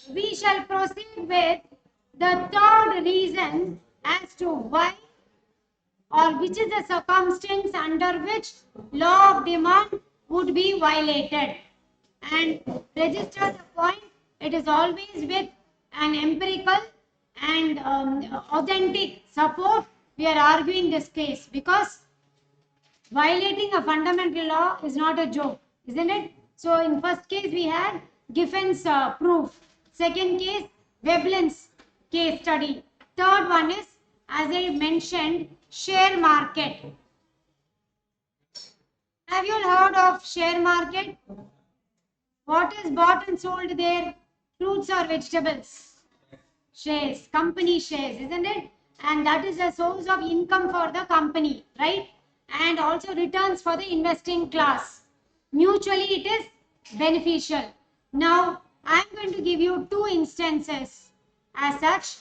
We shall proceed with the third reason as to why or which is the circumstance under which law of demand would be violated. And register the point, it is always with an empirical and authentic support we are arguing this case, because violating a fundamental law is not a joke, isn't it? So in first case we had Giffen's proof. Second case, Veblen's case study. Third one is, as I mentioned, share market. Have you all heard of share market? What is bought and sold there? Fruits or vegetables? Shares, company shares, isn't it? And that is a source of income for the company, right? And also returns for the investing class. Mutually it is beneficial. Now I am going to give you two instances as such,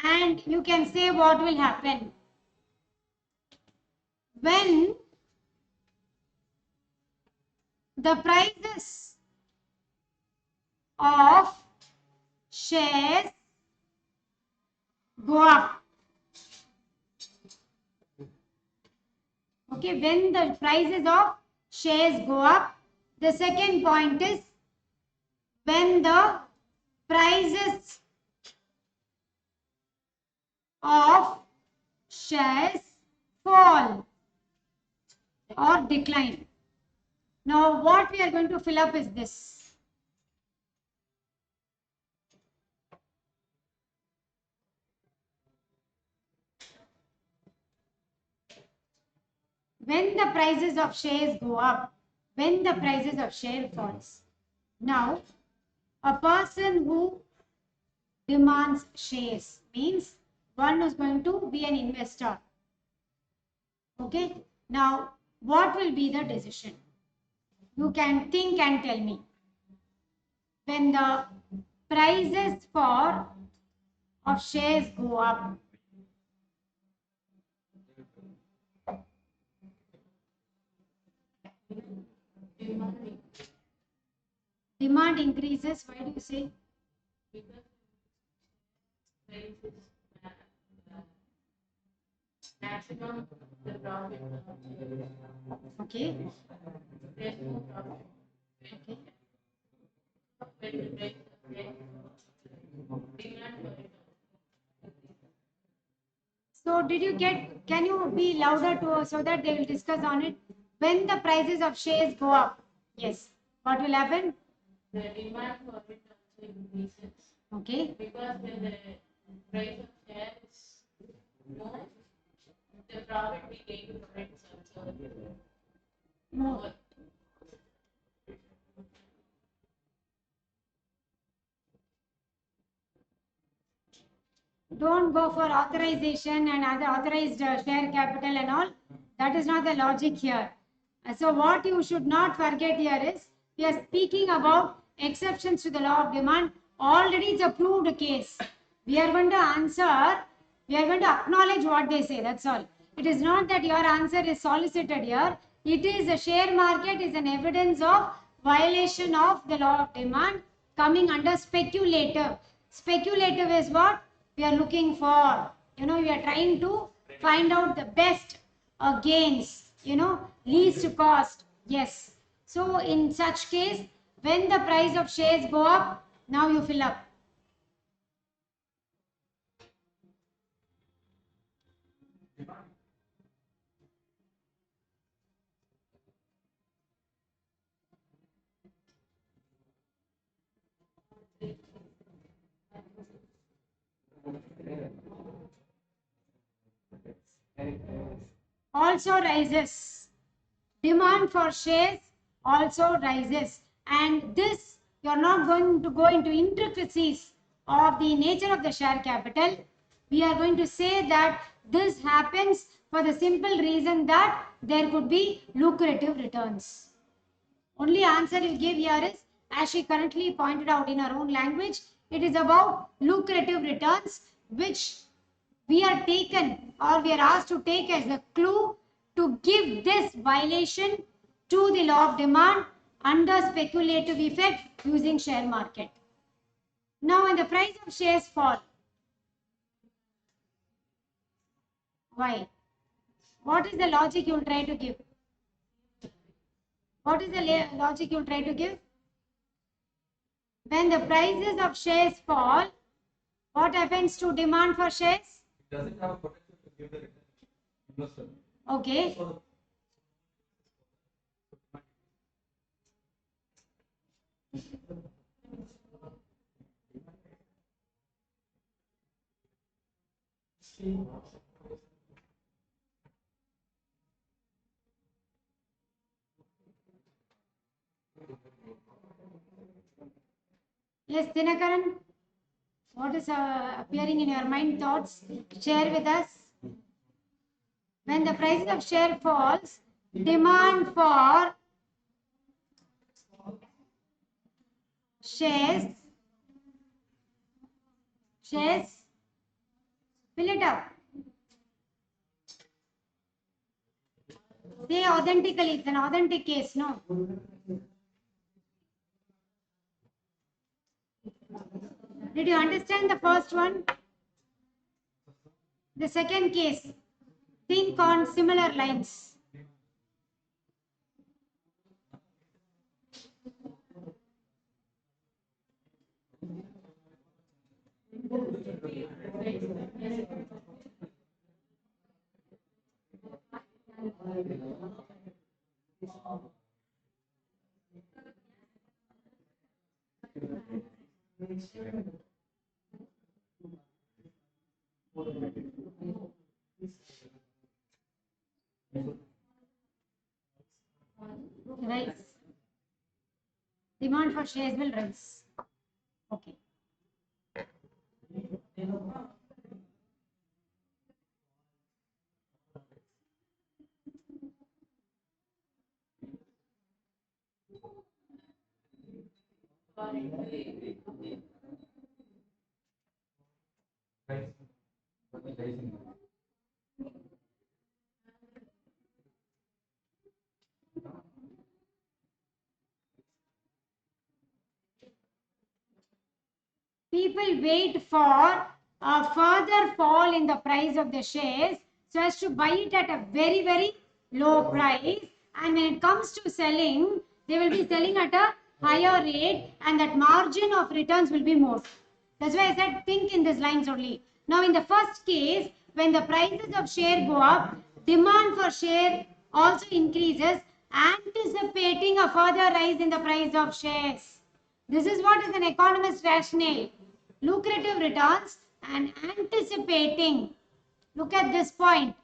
and you can say what will happen. When the prices of shares go up. Okay, when the prices of shares go up. The second point is when the prices of shares fall or decline. Now what we are going to fill up is this. When the prices of shares go up, when the prices of share falls. Now, a person who demands shares means one is going to be an investor. Okay. Now, what will be the decision? You can think and tell me. When the prices of shares go up, demand increases. Why do you say? Maximum the profit. Okay. There's no profit. Okay. When the price of demand for it. So did you get, can you be louder to, so that they will discuss on it? When the prices of shares go up, yes, what will happen? The demand for it also increases. Okay. Because when the price of share is more, the profit we gain for it is also more. Don't go for authorization and other authorized share capital and all. That is not the logic here. So what you should not forget here is, we are speaking about exceptions to the law of demand. Already it's a proved case. We are going to answer, we are going to acknowledge what they say, that's all. It is not that your answer is solicited here. It is a share market is an evidence of violation of the law of demand coming under speculative. Speculative is what we are looking for. We are trying to find out the best gains, least cost. Yes. So in such case, when the price of shares go up, now you fill up. Also rises. Demand for shares also rises. And this, you are not going to go into intricacies of the nature of the share capital. We are going to say that this happens for the simple reason that there could be lucrative returns. Only answer you give here is, as she currently pointed out in her own language, it is about lucrative returns, which we are taken or we are asked to take as a clue to give this violation to the law of demand under speculative effect using share market. Now when the price of shares fall, why? What is the logic you will try to give? What is the logic you will try to give? When the prices of shares fall, what happens to demand for shares? It doesn't have a potential to give the return to investor. Okay. So Yes, Dinakaran, what is appearing in your mind? Thoughts? Share with us. When the prices of share falls, demand for shares, fill it up. Say authentically, it's an authentic case, no? Did you understand the first one? The second case, think on similar lines. Rise. Demand for shares will rise. Okay. People wait for a further fall in the price of the shares so as to buy it at a very, very low price. And when it comes to selling, they will be selling at a higher rate and that margin of returns will be more. That's why I said think in these lines only. Now in the first case, when the prices of share go up, demand for share also increases, anticipating a further rise in the price of shares. This is what is an economist rationale. Lucrative returns and anticipating. Look at this point.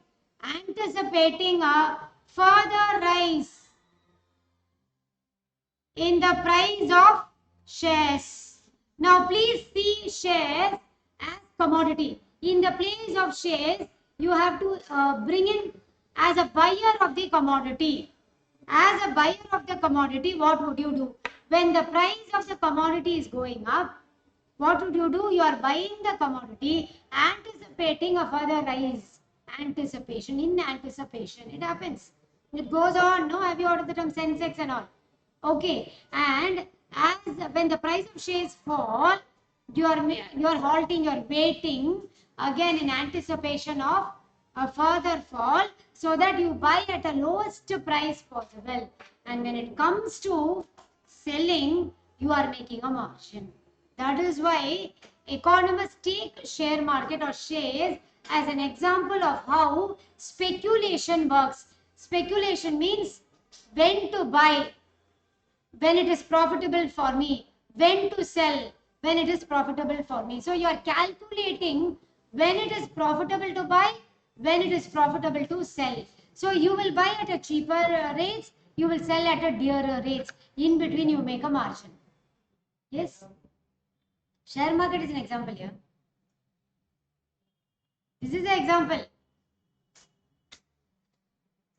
Anticipating a further rise in the price of shares. Now please see shares as commodity. In the place of shares, you have to bring in as a buyer of the commodity. As a buyer of the commodity, what would you do? When the price of the commodity is going up, what would you do? You are buying the commodity, anticipating a further rise. Anticipation, in anticipation. It happens. It goes on. No, have you heard of the term Sensex and all? Okay. And as when the price of shares fall, you are halting, you are waiting again in anticipation of a further fall so that you buy at the lowest price possible. And when it comes to selling, you are making a margin. That is why economists take share market or shares as an example of how speculation works. Speculation means when to buy, when it is profitable for me, when to sell, when it is profitable for me. So you are calculating when it is profitable to buy, when it is profitable to sell. So you will buy at a cheaper rates, you will sell at a dearer rates. In between you make a margin. Yes? Share market is an example here. This is the example.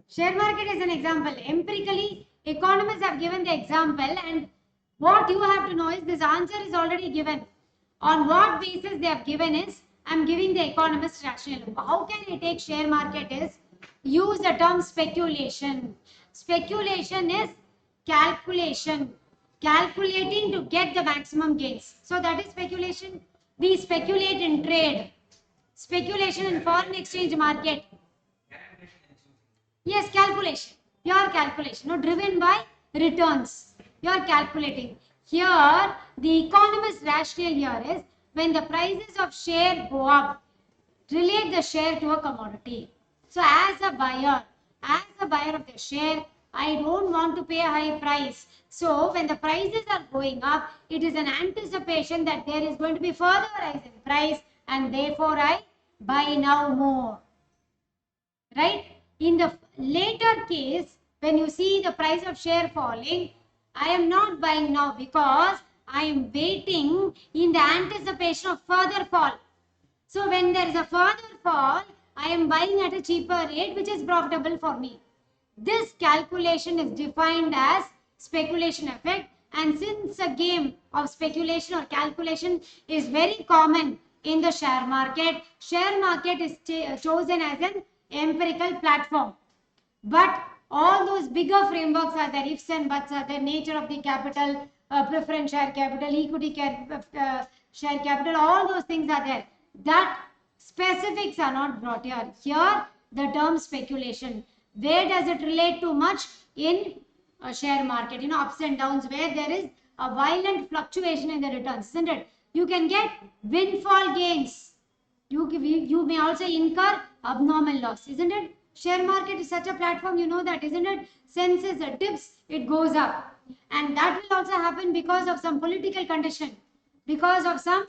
Share market is an example. Empirically, economists have given the example, and what you have to know is this answer is already given. On what basis they have given is, I am giving the economist rationale. How can I take share market is, use the term speculation. Speculation is calculation. calculating to get the maximum gains. So that is speculation. We speculate in trade, speculation in foreign exchange market. Yes, calculation, pure calculation, no, driven by returns. You are calculating. Here, the economist rationale here is when the prices of share go up, relate the share to a commodity. So as a buyer of the share, I don't want to pay a high price. So when the prices are going up, it is an anticipation that there is going to be further rise in price, and therefore I buy now more. Right? In the later case, when you see the price of share falling, I am not buying now because I am waiting in the anticipation of further fall. So when there is a further fall, I am buying at a cheaper rate which is profitable for me. This calculation is defined as speculation effect, and since a game of speculation or calculation is very common in the share market is chosen as an empirical platform. But all those bigger frameworks are there, ifs and buts are there, nature of the capital, preference share capital, equity share capital, all those things are there. That specifics are not brought here. Here, the term speculation. Where does it relate to much? In a share market, ups and downs, where there is a violent fluctuation in the returns, isn't it? You can get windfall gains. You may also incur abnormal loss, isn't it? Share market is such a platform, you know that, isn't it? Senses it dips, it goes up. And that will also happen because of some political condition, because of some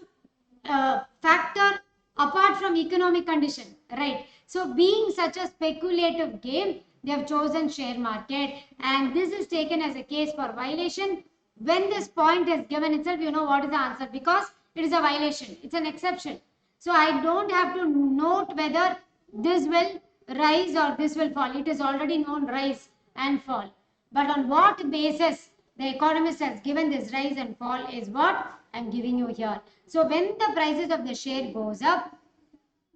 factor apart from economic condition, right? So being such a speculative game, they have chosen share market, and this is taken as a case for violation. When this point is given itself, you know what is the answer, because it is a violation, it's an exception. So I don't have to note whether this will rise or this will fall. It is already known rise and fall. But on what basis the economist has given this rise and fall is what I am giving you here. So when the prices of the share goes up,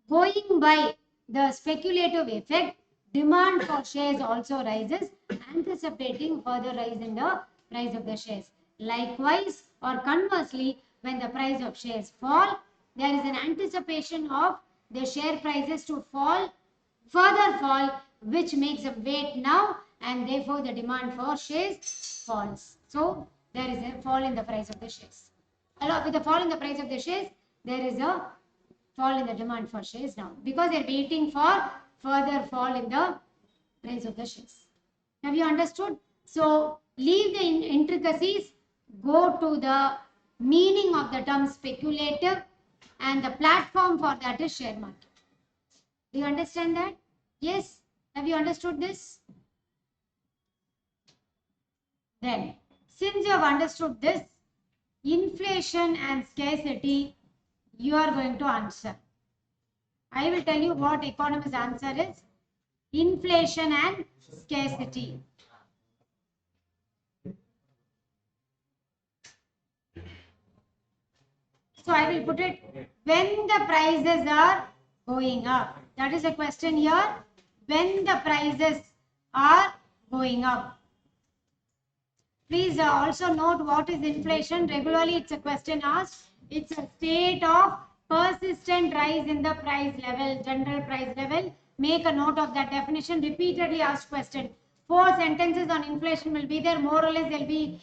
going by the speculative effect, demand for shares also rises, anticipating further rise in the price of the shares. Likewise, or conversely, when the price of shares fall, there is an anticipation of the share prices to fall, further fall, which makes them wait now, and therefore the demand for shares falls. So there is a fall in the price of the shares. Along with the fall in the price of the shares, there is a fall in the demand for shares now, because they're waiting for further fall in the price of the shares. Have you understood? So leave the intricacies, go to the meaning of the term speculative, and the platform for that is share market. Do you understand that? Yes? Have you understood this? Then, since you have understood this, inflation and scarcity, you are going to answer. I will tell you what economist's answer is. Inflation and scarcity. So I will put it, when the prices are going up. That is a question here. When the prices are going up. Please also note what is inflation. Regularly it's a question asked. It's a state of persistent rise in the price level, general price level. Make a note of that definition. Repeatedly asked question. 4 sentences on inflation will be there. More or less they'll be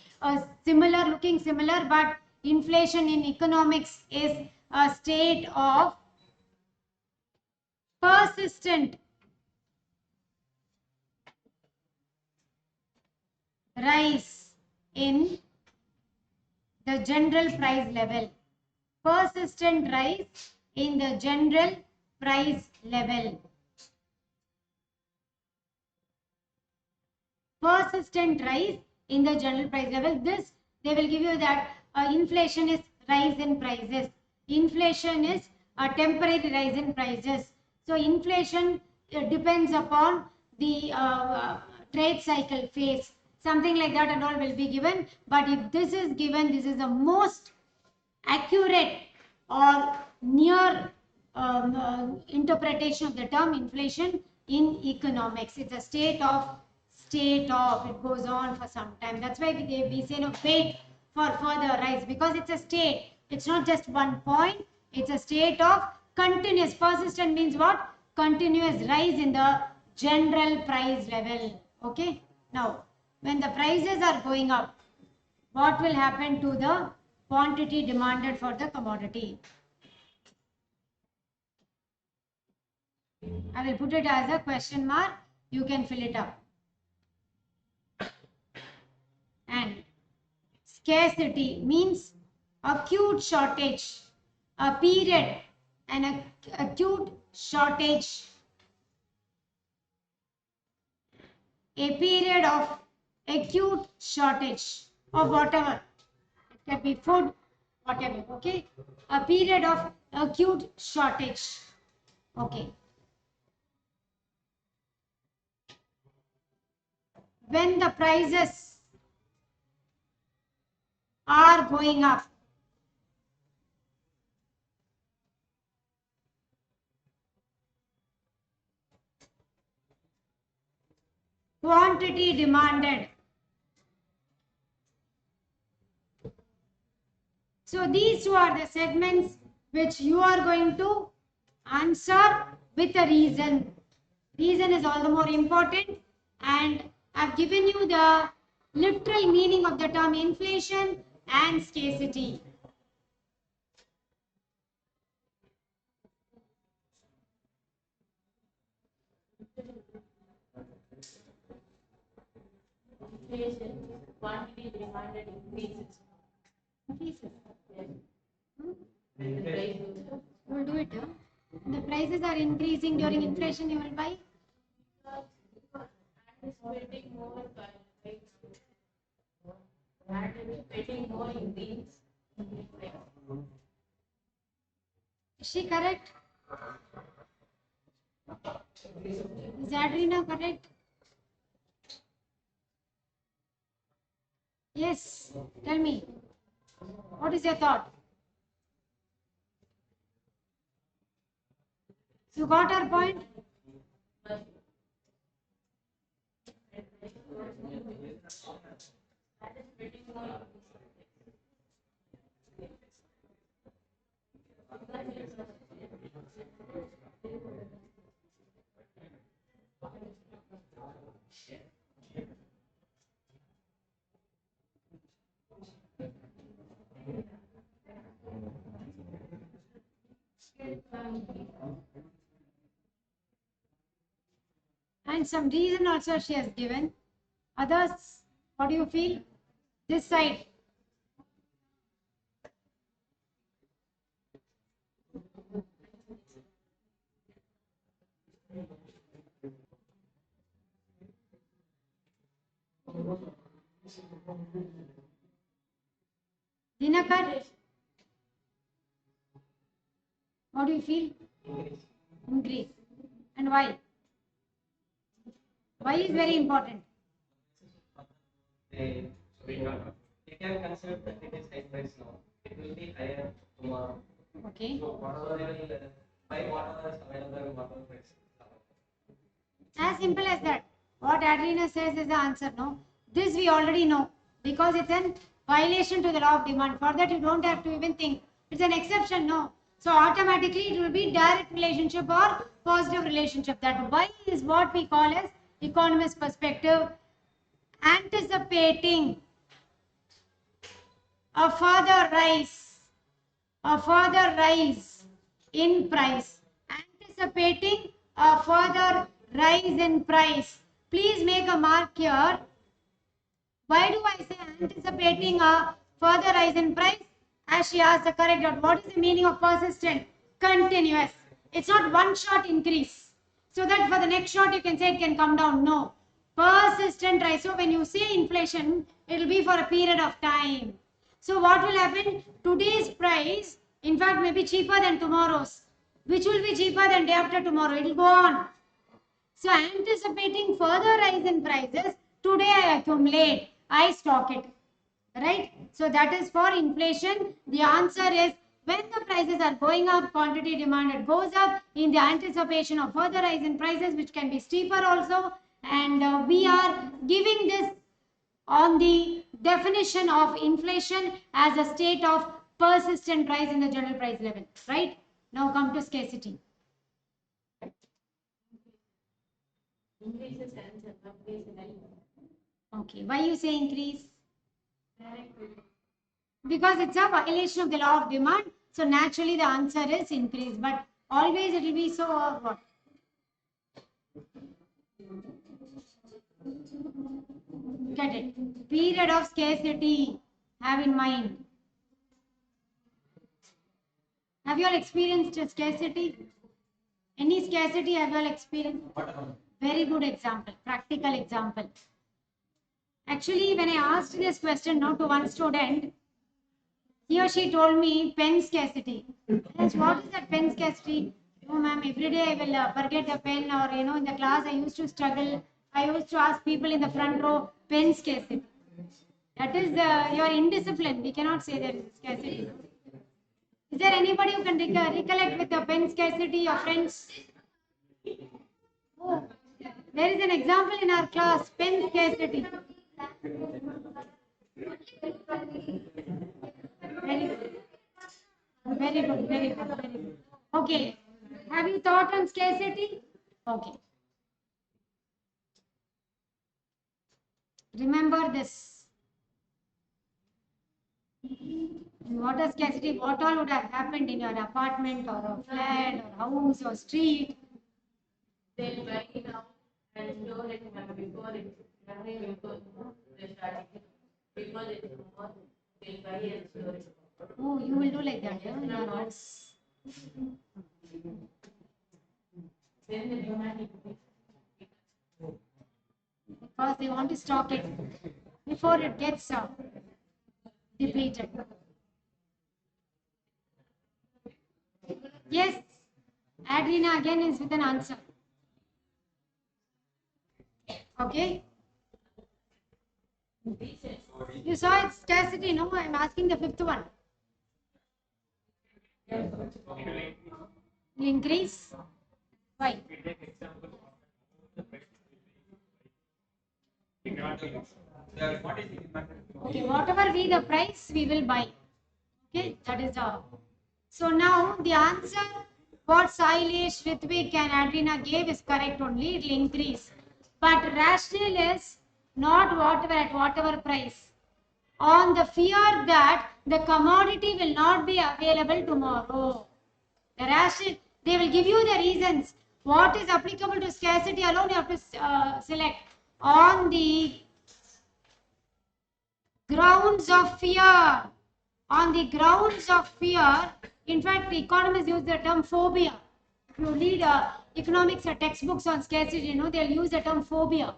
similar, looking similar, but inflation in economics is a state of persistent rise in the general price level. Persistent rise in the general price level. Persistent rise in the general price level. This, they will give you that inflation is rise in prices. Inflation is a temporary rise in prices. So inflation depends upon the trade cycle phase. Something like that and all will be given. But if this is given, this is the most accurate or near interpretation of the term inflation in economics. It's a state of state of, it goes on for some time. That's why we say no, wait for further rise, because it's a state. It's not just one point, it's a state of continuous. Persistent means what? Continuous rise in the general price level. Okay. Now, when the prices are going up, what will happen to the quantity demanded for the commodity? I will put it as a question mark. You can fill it up. And scarcity means acute shortage, a period, an acute shortage, a period of acute shortage of whatever. It can be food, whatever, okay? A period of acute shortage, okay? When the prices are going up, quantity demanded. So these two are the segments which you are going to answer with a reason. Reason is all the more important, and I've given you the literal meaning of the term inflation and scarcity. Inflation, quantity demanded increases. Increases. When the price goes up. You will do it. Huh? The prices are increasing during inflation, you will buy. Anticipating more by anticipating more increase. Is she correct? Is Adrina correct? Yes. Tell me. What is your thought? You got our point? And some reason also she has given. Others, what do you feel? This side. Dinakar, what do you feel? Increase. And why? Why is very important? They can consider that it is high price now. It will be higher tomorrow. Okay. So whatever they will buy, whatever is available, whatever price. As simple as that. What Adrina says is the answer, no? This we already know because it's a violation to the law of demand. For that you don't have to even think. It's an exception, no? So automatically it will be direct relationship or positive relationship. That Y is what we call as economist perspective. Anticipating a further rise in price. Anticipating a further rise in price. Please make a mark here. Why do I say anticipating a further rise in price? As she asked the correct dot. What is the meaning of persistent? Continuous. It's not one shot increase. So that for the next shot you can say it can come down. No. Persistent rise. So when you say inflation, it will be for a period of time. So what will happen? Today's price, in fact, may be cheaper than tomorrow's. Which will be cheaper than day after tomorrow. It will go on. So anticipating further rise in prices, today I accumulate, I stock it. Right? So that is for inflation. The answer is when the prices are going up, quantity demanded goes up in the anticipation of further rise in prices, which can be steeper also. And we are giving this on the definition of inflation as a state of persistent rise in the general price level, right? Now come to scarcity. Increases and increase in value. Okay, why you say increase? Because it's a violation of the law of demand, so naturally the answer is increase, but always it will be so or what? Get it? Period of scarcity, have in mind. Have you all experienced a scarcity? Any scarcity have you all experienced? Very good example, practical example. Actually, when I asked this question now to one student, he or she told me pen scarcity. I asked, what is that pen scarcity? No, ma'am, every day I will forget a pen, or in the class I used to struggle. I used to ask people in the front row, pen scarcity. That is your indiscipline. We cannot say there is scarcity. Is there anybody who can recollect with the pen scarcity, your friends? Oh, there is an example in our class, pen scarcity. Very good. Very good, very good, very good. Okay. Have you thought on scarcity? Okay. Remember this. In water scarcity, what all would have happened in your apartment or a flat or house or street? They'll buy it now and store it before they start. Before it's more, they'll buy and store it. Oh, you will do like that, yeah, in your house. Then the demand increases. Because they want to stock it before it gets depleted. Yes, Adrina again is with an answer. Okay. You saw its scarcity, no? I'm asking the fifth one. Will increase? Why? Okay, whatever be the price, we will buy. Okay, that is all. So now the answer what Sailesh, Ritvik and Adrina gave is correct only, it will increase. But rational is not whatever at whatever price. On the fear that the commodity will not be available tomorrow. The rational, they will give you the reasons. What is applicable to scarcity alone, you have to select. On the grounds of fear. On the grounds of fear, in fact, economists use the term phobia. If you read economics textbooks on scarcity, they'll use the term phobia.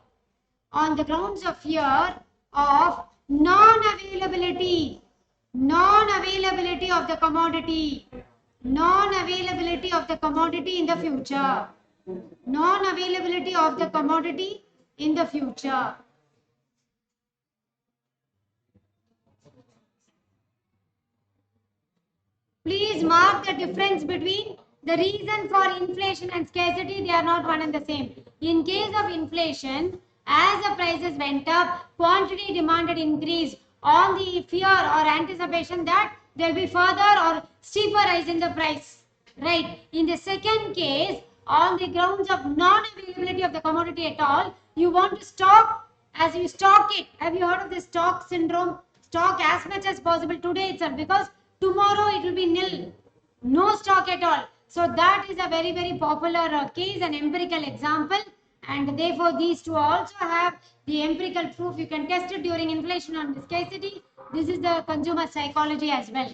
On the grounds of fear of non-availability of the commodity, non-availability of the commodity in the future, non-availability of the commodity in the future. Please mark the difference between the reason for inflation and scarcity. They are not one and the same. In case of inflation, as the prices went up, quantity demanded increased on the fear or anticipation that there will be further or steeper rise in the price. Right. In the second case, on the grounds of non-availability of the commodity at all, you want to stock. As you stock it, have you heard of the stock syndrome? Stock as much as possible today itself, because tomorrow it will be nil, no stock at all. So that is a very, very popular case, an empirical example, and therefore these two also have the empirical proof. You can test it during inflation and scarcity. This is the consumer psychology as well,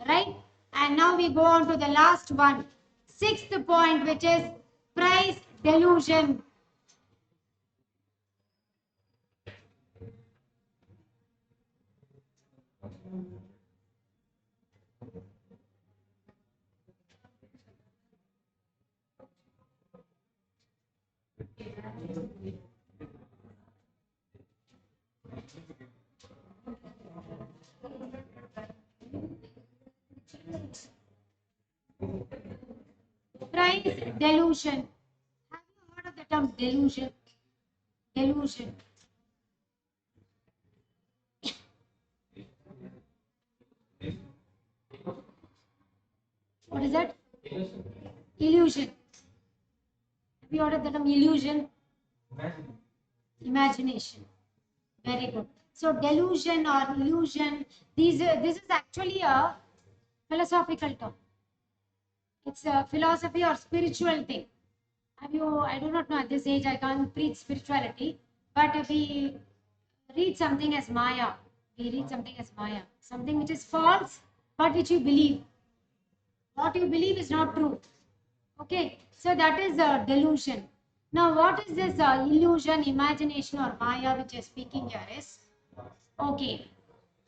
right? And now we go on to the last one, sixth point, which is price delusion. Price delusion. Have you heard of the term delusion? delusion. What is that? Illusion. Have you heard of the term illusion? Imagine. Imagination. Very good. So delusion or illusion, this is actually a philosophical term. It's a philosophy or spiritual thing. I do not know at this age, I can't preach spirituality, but we read something as Maya. We read something as Maya. Something which is false, but which you believe. What you believe is not true. Okay, so that is a delusion. Now, what is this illusion, imagination, or Maya which you're speaking here is? Okay,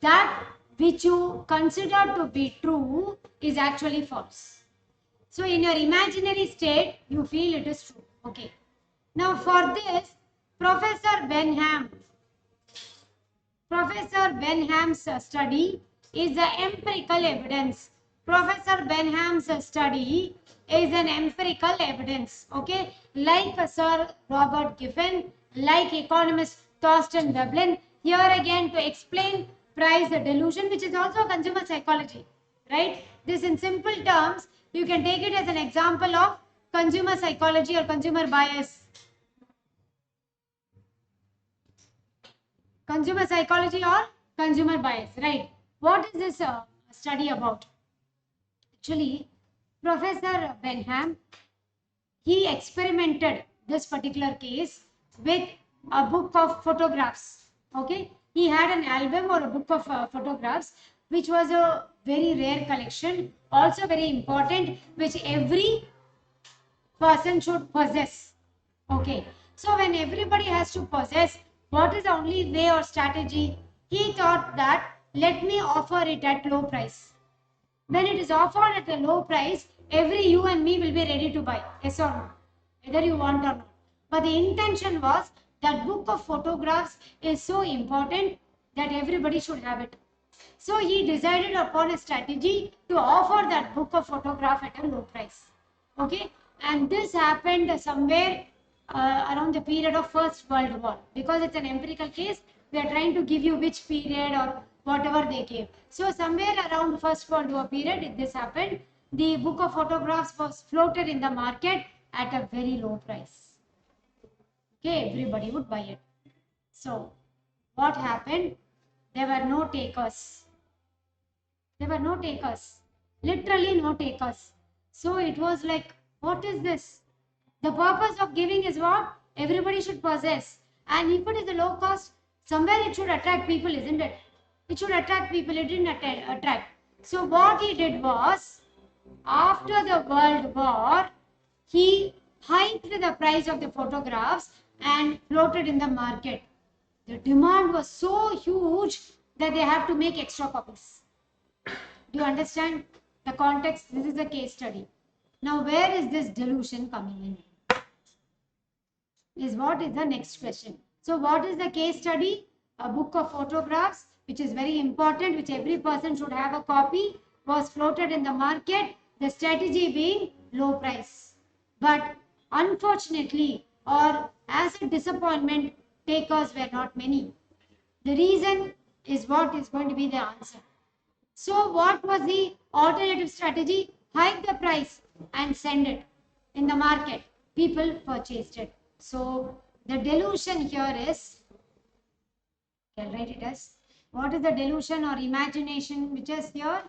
that which you consider to be true is actually false. So, in your imaginary state, you feel it is true. Okay. Now, for this, Professor Benham's study is the empirical evidence. Professor Benham's study is an empirical evidence. Okay, like Sir Robert Giffen, like economist Thorsten Veblen. Here again to explain price delusion, which is also consumer psychology, right? This in simple terms, you can take it as an example of consumer psychology or consumer bias. Consumer psychology or consumer bias, right? What is this study about? Actually, Professor Benham, he experimented this particular case with a book of photographs. Okay, he had an album or a book of photographs, which was a very rare collection, also very important, which every person should possess. Okay, so when everybody has to possess, what is the only way or strategy? He thought that let me offer it at low price. When it is offered at a low price, every you and me will be ready to buy, yes or no, whether you want or not. But the intention was that book of photographs is so important that everybody should have it. So he decided upon a strategy to offer that book of photograph at a low price. Okay, and this happened somewhere around the period of First World War. Because it's an empirical case, we are trying to give you which period or whatever they gave. So somewhere around First World War period, this happened. The book of photographs was floated in the market at a very low price. Okay, everybody would buy it. So what happened? There were no takers. There were no takers. Literally no takers. So it was like, what is this? The purpose of giving is what? Everybody should possess. And if it is a low cost, somewhere it should attract people, isn't it? It should attract people. It didn't attract. So what he did was, after the World War, he hiked the price of the photographs and floated in the market. The demand was so huge that they have to make extra copies. Do you understand the context? This is a case study. Now, where is this delusion coming in? Is what is the next question. So, what is the case study? A book of photographs, which is very important, which every person should have a copy, was floated in the market. The strategy being low price. But unfortunately, or as a disappointment, takers were not many. The reason is what is going to be the answer. So what was the alternative strategy? Hike the price and send it in the market. People purchased it. So the delusion here is, I'll write it as, what is the delusion or imagination which is here?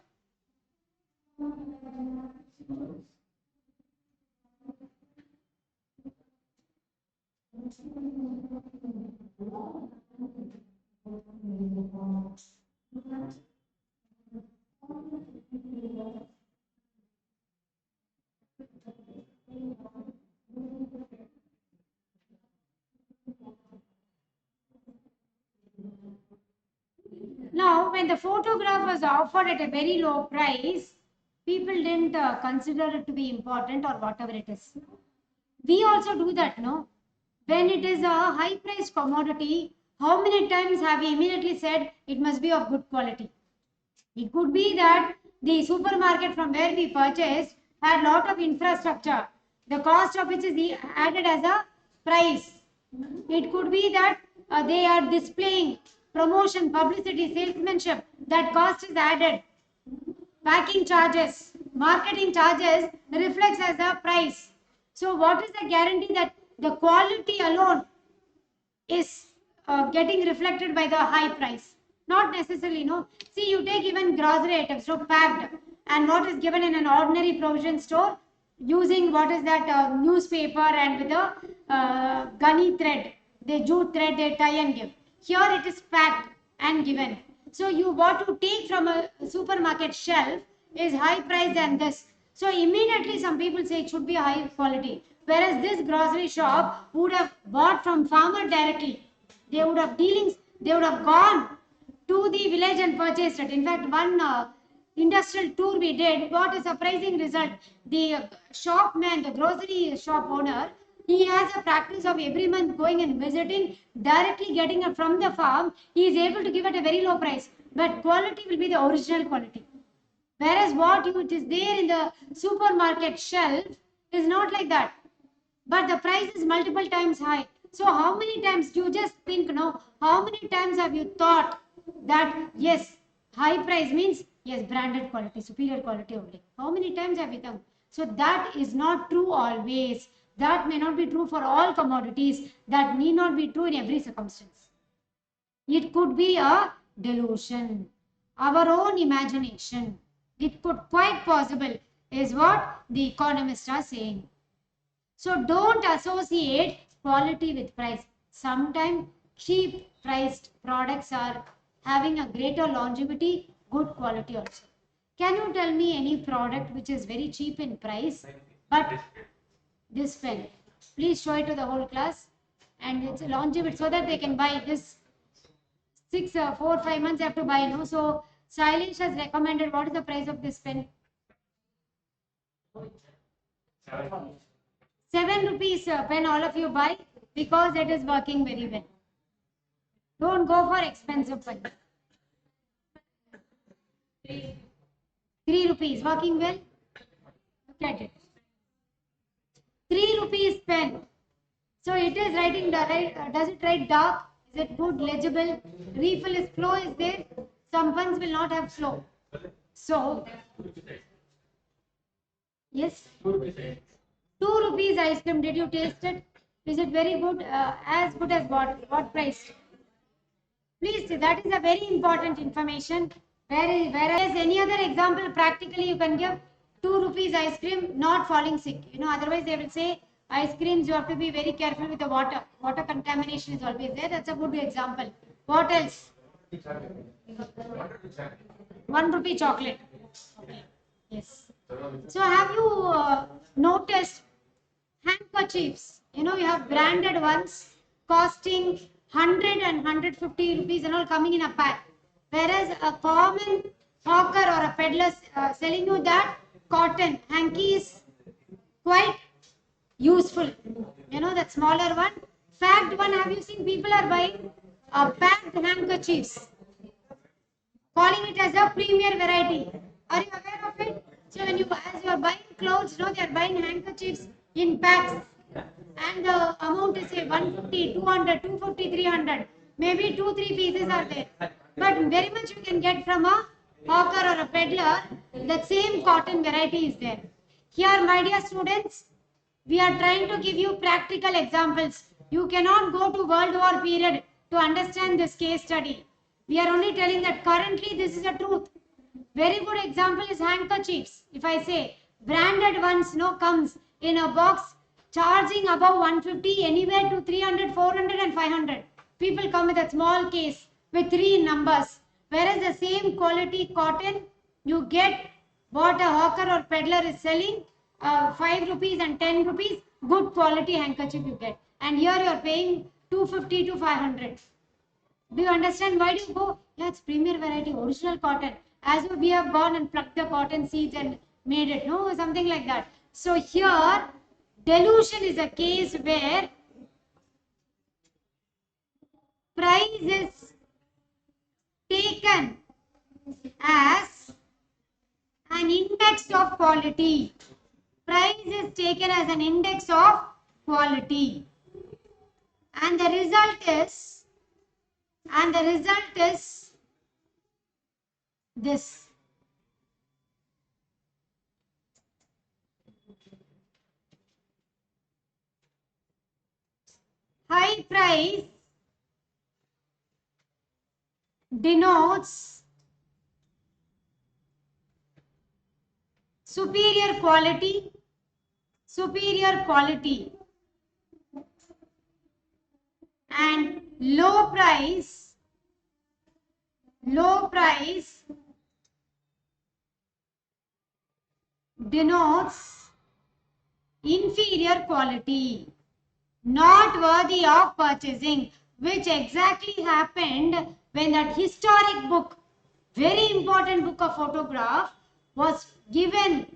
Now, when the photograph was offered at a very low price, people didn't consider it to be important or whatever it is. We also do that, no? When it is a high price commodity, how many times have we immediately said it must be of good quality? It could be that the supermarket from where we purchased had lot of infrastructure, the cost of which is added as a price. It could be that they are displaying promotion, publicity, salesmanship. That cost is added. Packing charges, marketing charges reflects as the price. So what is the guarantee that the quality alone is getting reflected by the high price? Not necessarily, no. See, you take even grocery items, so packed, and what is given in an ordinary provision store using what is that newspaper and with a gunny thread, the jute thread they tie and give. Here it is packed and given. So you what you take from a supermarket shelf is high price than this. So immediately some people say it should be high quality. Whereas this grocery shop would have bought from farmer directly. They would have dealings, they would have gone to the village and purchased it. In fact, one industrial tour we did got a surprising result. The shopman, the grocery shop owner, he has a practice of every month going and visiting, directly getting it from the farm. He is able to give it a very low price, but quality will be the original quality. Whereas what it is there in the supermarket shelf is not like that. But the price is multiple times high. So how many times you just think, no, how many times have you thought that yes, high price means yes, branded quality, superior quality only. How many times have you done? So that is not true always. That may not be true for all commodities. That need not be true in every circumstance. It could be a delusion, our own imagination. It could quite possible is what the economists are saying. So don't associate quality with price. Sometimes cheap priced products are having a greater longevity, good quality also. Can you tell me any product which is very cheap in price, but this pen? Please show it to the whole class, and it's a longevity so that they can buy this. 4 5 months they have to buy, no? So Sailesh has recommended, what is the price of this pen? 7 rupees pen all of you buy because it is working very well. Don't go for expensive pen. 3 rupees working well. Look at it. 3 rupees pen. So it is writing does it write dark? Is it good, legible? Refill is flow is there. Some pens will not have flow. So yes. 2 rupees ice cream. Did you taste it? Is it very good? As good as what? What price? Please, that is a very important information. Whereas any other example, practically you can give 2 rupees ice cream, not falling sick. Otherwise they will say ice creams you have to be very careful with the water. Water contamination is always there. That's a good example. What else? 1 rupee chocolate. Okay. Yes. So have you noticed handkerchiefs? You have branded ones costing 100 and 150 rupees and all coming in a pack. Whereas a common hawker or a peddler selling you that cotton hanky is quite useful. That smaller one. Fact one, have you seen people are buying packed handkerchiefs, calling it as a premier variety. Are you aware of it? So as you are buying clothes, they are buying handkerchiefs in packs. And the amount is say 150, 200, 250, 300. Maybe 2-3 pieces are there. But very much you can get from a hawker or a peddler. The same cotton variety is there. Here, my dear students, we are trying to give you practical examples. You cannot go to World War period to understand this case study. We are only telling that currently this is a truth. Very good example is handkerchiefs. If I say branded ones comes in a box charging above 150, anywhere to 300, 400 and 500. People come with a small case with 3 numbers. Whereas the same quality cotton you get what a hawker or peddler is selling 5 rupees and 10 rupees, good quality handkerchief you get. And here you are paying 250 to 500. Do you understand? Why do you go? Yeah, it's premier variety, original cotton. As if we have gone and plucked the cotton seeds and made it. No, something like that. So here, delusion is a case where price is taken as an index of quality. Price is taken as an index of quality. And the result is this. High price denotes superior quality, and low price denotes inferior quality, not worthy of purchasing, which exactly happened when that historic book, very important book of photograph, was given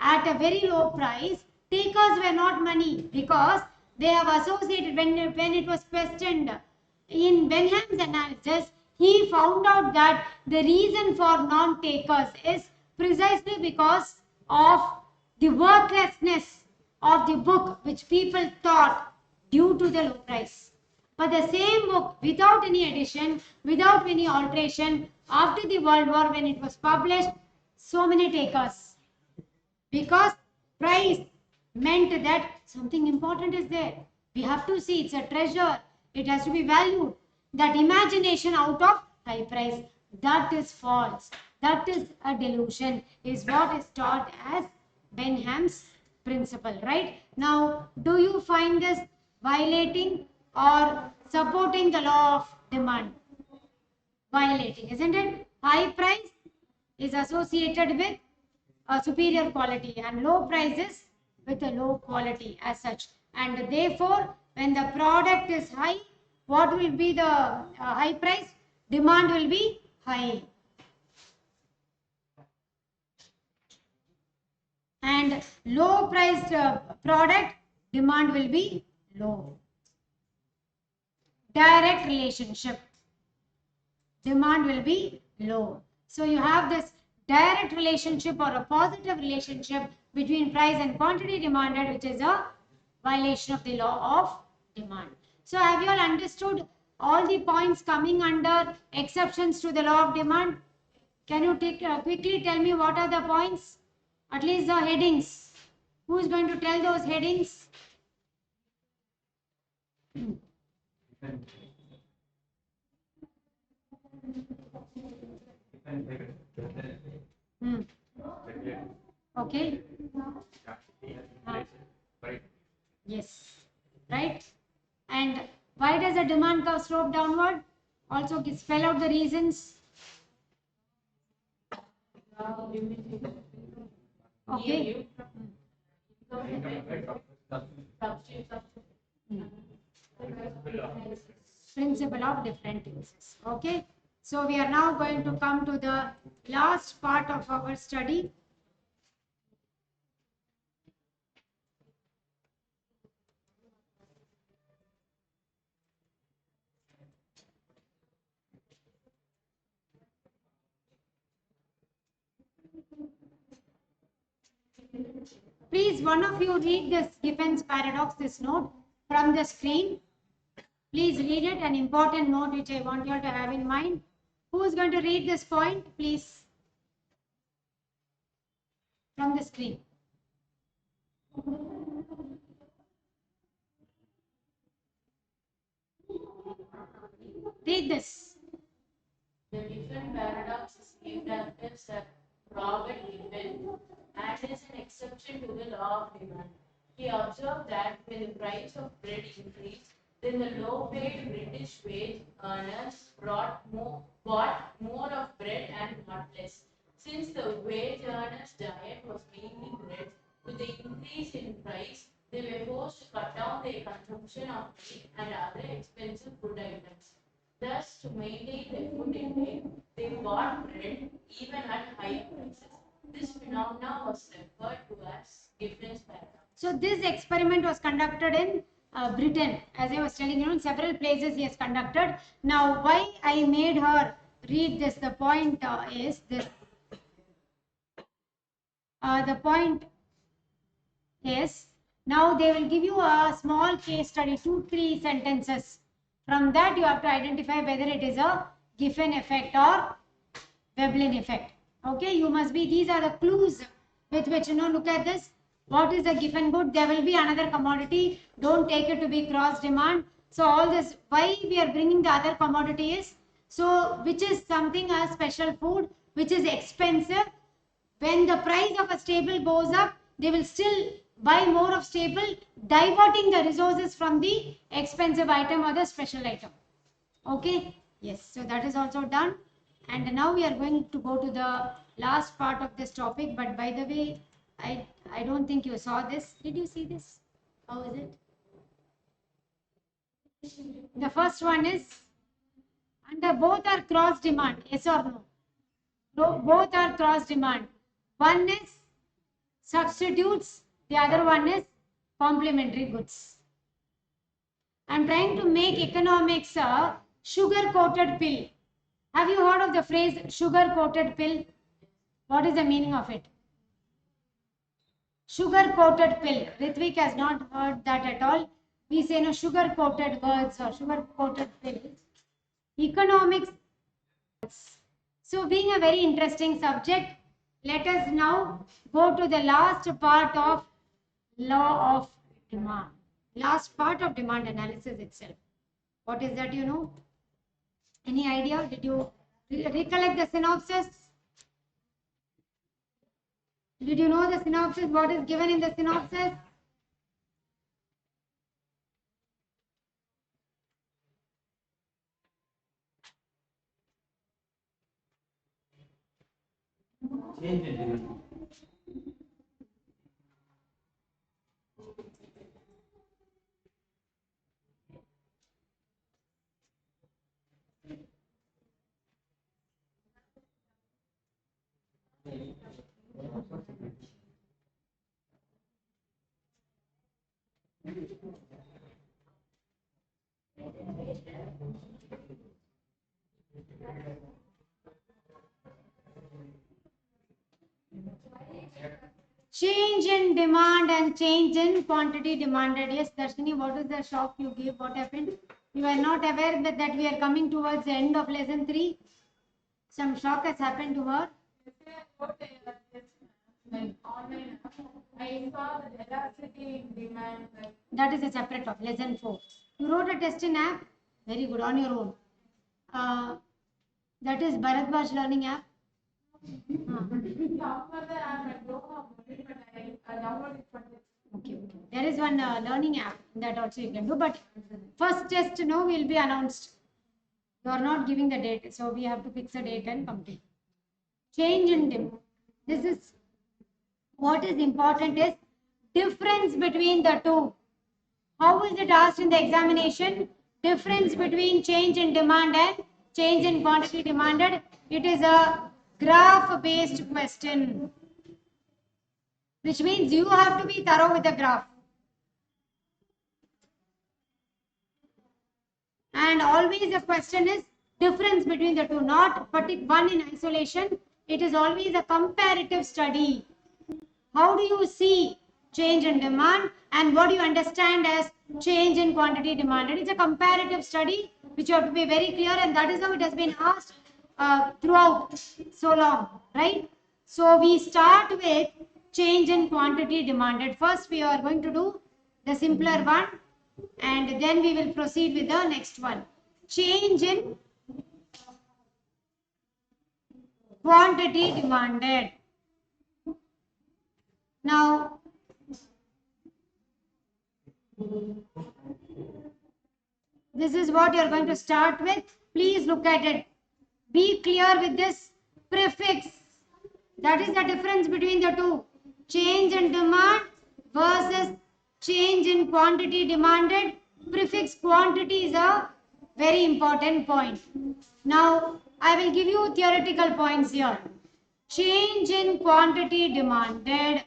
at a very low price. Takers were not many because they have associated, when it was questioned in Benham's analysis, he found out that the reason for non-takers is precisely because of the worthlessness of the book, which people thought due to the low price. But the same book, without any addition, without any alteration, after the World War, when it was published, so many takers. Because price meant that something important is there. We have to see, it's a treasure. It has to be valued. That imagination out of high price, that is false. That is a delusion, is what is taught as Benham's principle, right? Now, do you find this violating or supporting the law of demand? Violating, isn't it? High price is associated with a superior quality and low prices with a low quality as such. And therefore, when the product is high, what will be the high price? Demand will be high. And low priced product, demand will be low. Direct relationship, demand will be low. So you have this direct relationship or a positive relationship between price and quantity demanded, which is a violation of the law of demand. So have you all understood all the points coming under exceptions to the law of demand? Can you quickly tell me what are the points? At least the headings. Who is going to tell those headings? Hmm. Okay. Yes. Right. And why does the demand curve slope downward? Also spell out the reasons. Okay. Principle of different uses. Okay. So we are now going to come to the last part of our study. Please, one of you read this Giffen's paradox, this note from the screen. Please read it, an important note which I want you all to have in mind. Who is going to read this point, please? From the screen. Read this. The different paradox is given after Sir Robert Giffen and is an exception to the law of demand. He observed that when the price of bread increased, then the low-paid British wage earners bought more of bread and not less. Since the wage earners' diet was mainly bread, with the increase in price, they were forced to cut down their consumption of meat and other expensive food items. Thus, to maintain their food intake, they bought bread even at higher prices. This phenomenon was referred to as Giffen's paradox. So this experiment was conducted in Britain. As I was telling you, in several places he has conducted. Now, why I made her read this, the point is this. The point is Now they will give you a small case study, 2-3 sentences. From that you have to identify whether it is a Giffen effect or Veblen effect. Okay, you must be, these are the clues with which, look at this. What is the Giffen good? There will be another commodity. Don't take it to be cross demand. So all this, why we are bringing the other commodity is, so which is something a special food, which is expensive. When the price of a staple goes up, they will still buy more of staple, diverting the resources from the expensive item or the special item. Okay, yes, so that is also done. And now we are going to go to the last part of this topic. But by the way, I don't think you saw this. Did you see this? How is it? The first one is, and both are cross demand, yes or no? Both are cross demand. One is substitutes, the other one is complementary goods. I'm trying to make economics a sugar coated pill. Have you heard of the phrase sugar coated pill? What is the meaning of it? Sugar coated pill. Ritvik has not heard that at all. We say no sugar coated words or sugar coated pill. Economics. So being a very interesting subject, let us now go to the last part of law of demand. Last part of demand analysis itself. What is that, you know? Any idea? Did you recollect the synopsis? Did you know the synopsis? What is given in the synopsis? Change in demand. Change in demand and change in quantity demanded. Yes, Darshini, what is the shock you gave? What happened? You are not aware that we are coming towards the end of lesson 3. Some shock has happened to her. Online, I saw the elasticity in demand. That is a separate topic, lesson 4. You wrote a test in app? Very good, on your own. That is Bharatbhaj learning app. Okay. There is one learning app that also you can do. But first test, will be announced. You are not giving the date, so we have to fix a date and complete. Change in demand. This is what is important is difference between the two. How is it asked in the examination? Difference between change in demand and change in quantity demanded. It is a graph based question, which means you have to be thorough with the graph. And always the question is difference between the two, not one in isolation. It is always a comparative study. How do you see change in demand and what do you understand as change in quantity demanded? It's a comparative study which you have to be very clear, and that is how it has been asked throughout so long, right? So we start with change in quantity demanded. First we are going to do the simpler one and then we will proceed with the next one. Change in quantity demanded. Now, this is what you are going to start with. Please look at it. Be clear with this prefix. That is the difference between the two. Change in demand versus change in quantity demanded. Prefix quantity is a very important point. Now, I will give you theoretical points here. Change in quantity demanded.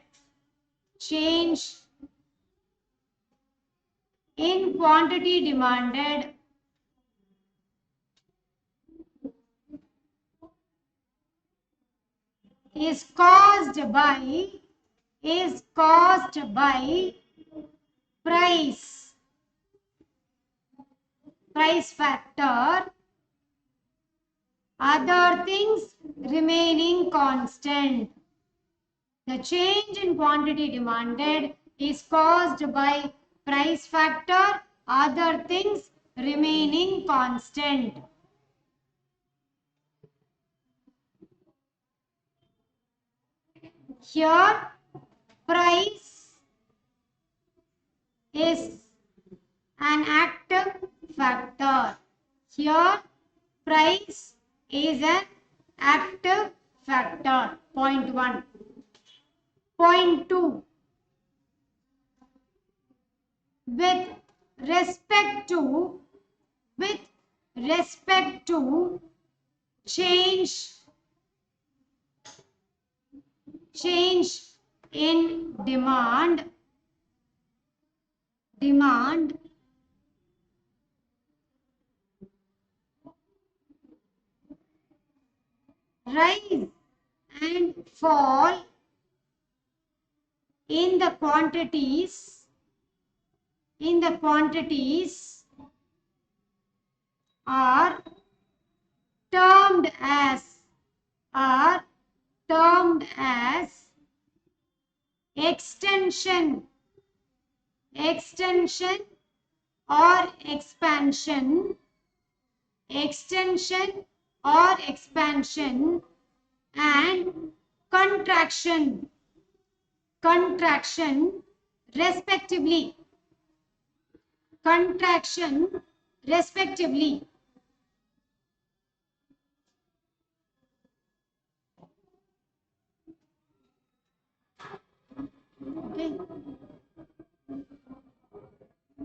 Change in quantity demanded is caused by price factor, other things remaining constant. The change in quantity demanded is caused by price factor, other things remaining constant. Here, price is an active factor. Here, price is an active factor. Point 1. Point 2. With respect to change in demand, rise and fall in the quantities are termed as extension or expansion and contraction respectively. Okay.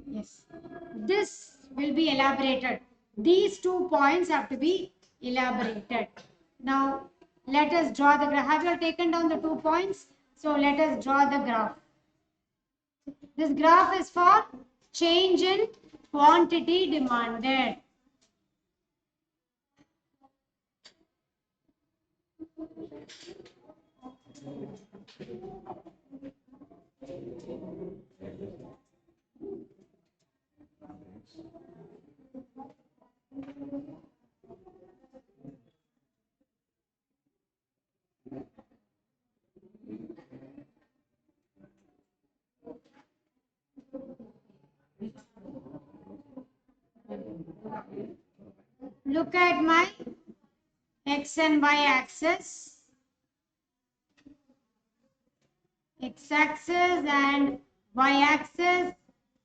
Yes. This will be elaborated. These 2 points have to be elaborated. Now, let us draw the graph. Have you taken down the 2 points? So, let us draw the graph. This graph is for change in quantity demanded. Look at my x and y axis. X axis and y axis.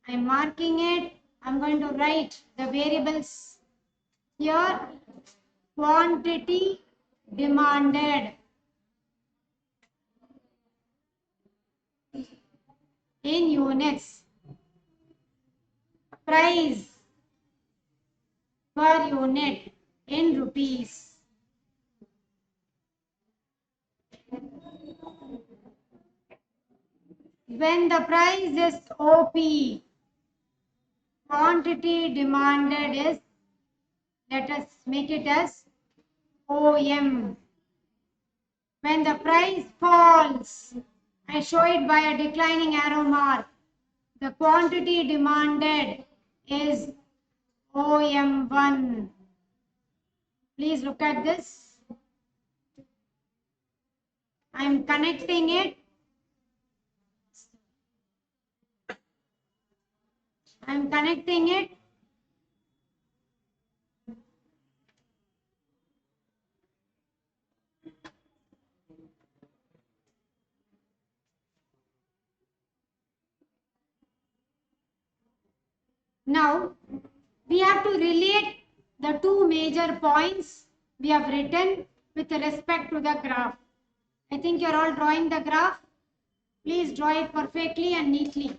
I'm marking it. I'm going to write the variables here. Quantity demanded in units. Price per unit in rupees. When the price is OP, quantity demanded is, let us make it as OM. When the price falls, I show it by a declining arrow mark. The quantity demanded is OM1. Please look at this. I am connecting it. Now, we have to relate the 2 major points we have written with respect to the graph. I think you're all drawing the graph. Please draw it perfectly and neatly.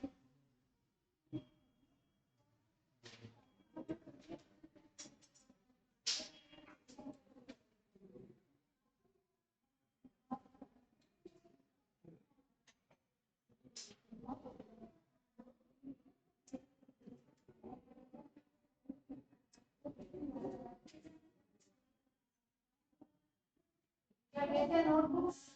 Get the notebooks.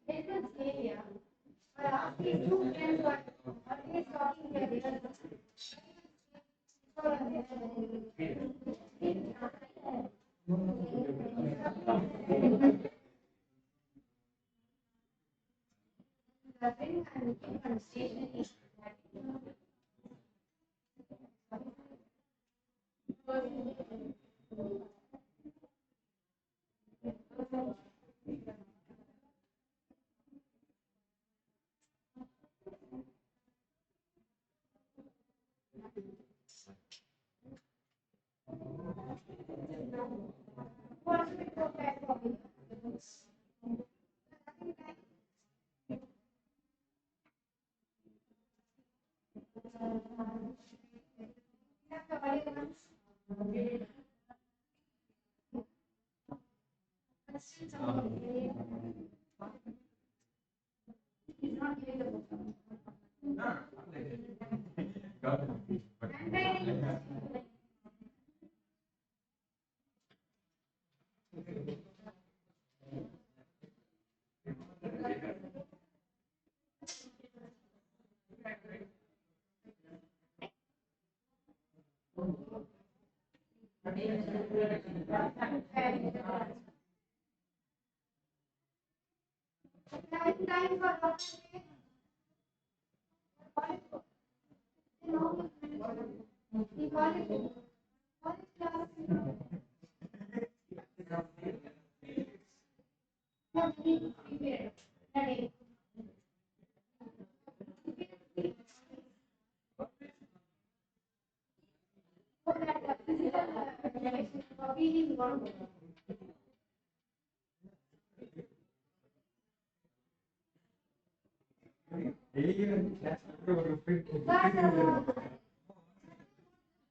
Entrance area. Asking two friends are always talking to the other. The thing I'm looking for station is time for we call it college class. Prepared. Ready. So that the physical relation for being one.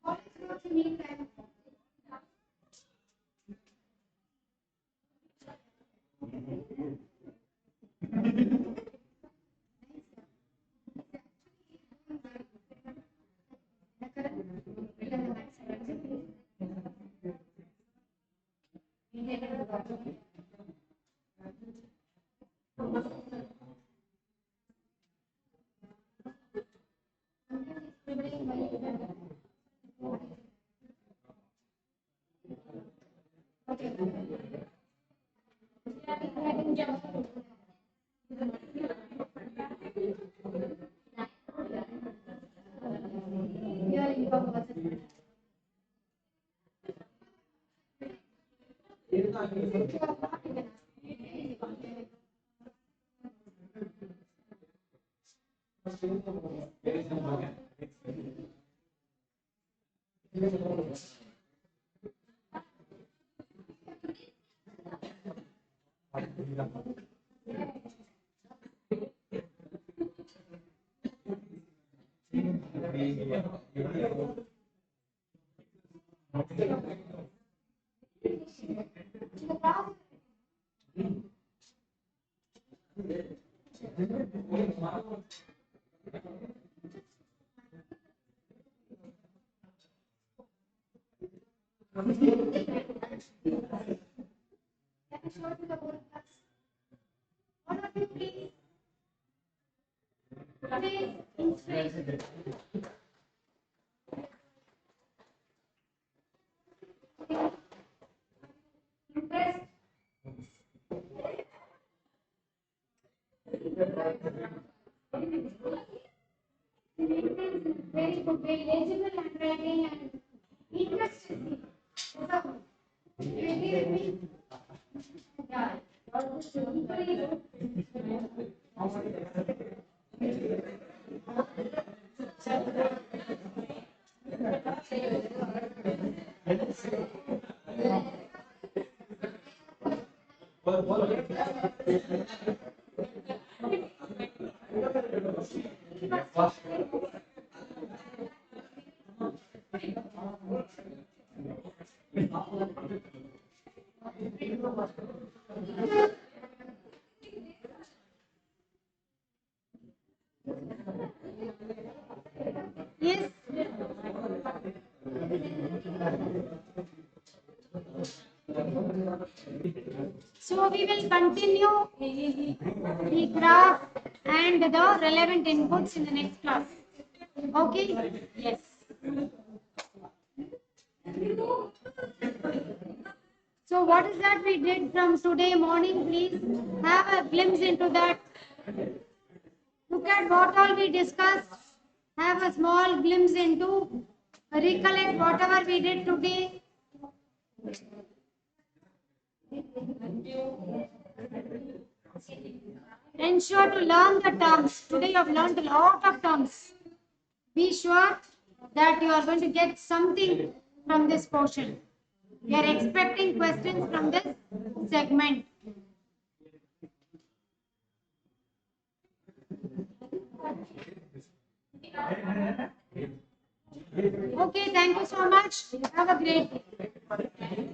College notes mean time. Show to the whole class. All of you, please. Today's inspiration. Impressed. Very good, very legible handwriting and interesting. So, you agree with me? Yeah. Equally good. Yes. So we will continue the graph and the relevant inputs in the next class. Okay? Yes. So what is that we did from today morning? Please have a glimpse into that. Look at what all we discussed. Have a small glimpse into. Recollect whatever we did today. Ensure to learn the terms. Today you have learned a lot of terms. Be sure that you are going to get something from this portion. We are expecting questions from this segment. Okay, thank you so much. Have a great day.